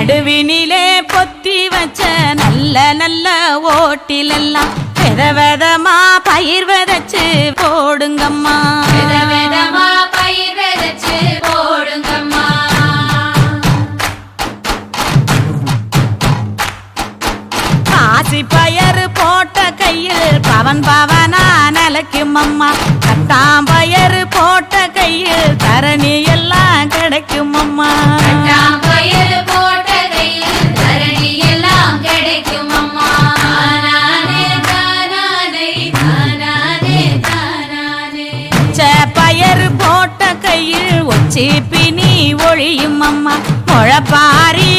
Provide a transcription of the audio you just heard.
நடுவினிலே பொத்தி வச்ச நல்ல நல்ல ஓட்டிலெல்லாம் வித விதமா பயிர் விதைச்சு போடுங்கம்மா. வித விதமா பயிர் விதைச்சு போடுங்கம்மா. பாசி பயறு போட்ட கையில் பவன் பவனா நிலைக்கும் அம்மா. கட்டாம்பயறு போட்ட கையில் தரணி எல்லாம் கிடைக்கும் அம்மா. கட்டாம்பயறு போட்ட கையில் தரணி எல்லாம் கிடைக்கும் அம்மா. தானானே தானானே தானானே தானானே. பயறு போட்ட கையில் ஒச்சி பினி ஒழியும் அம்மா. முழப்பாரி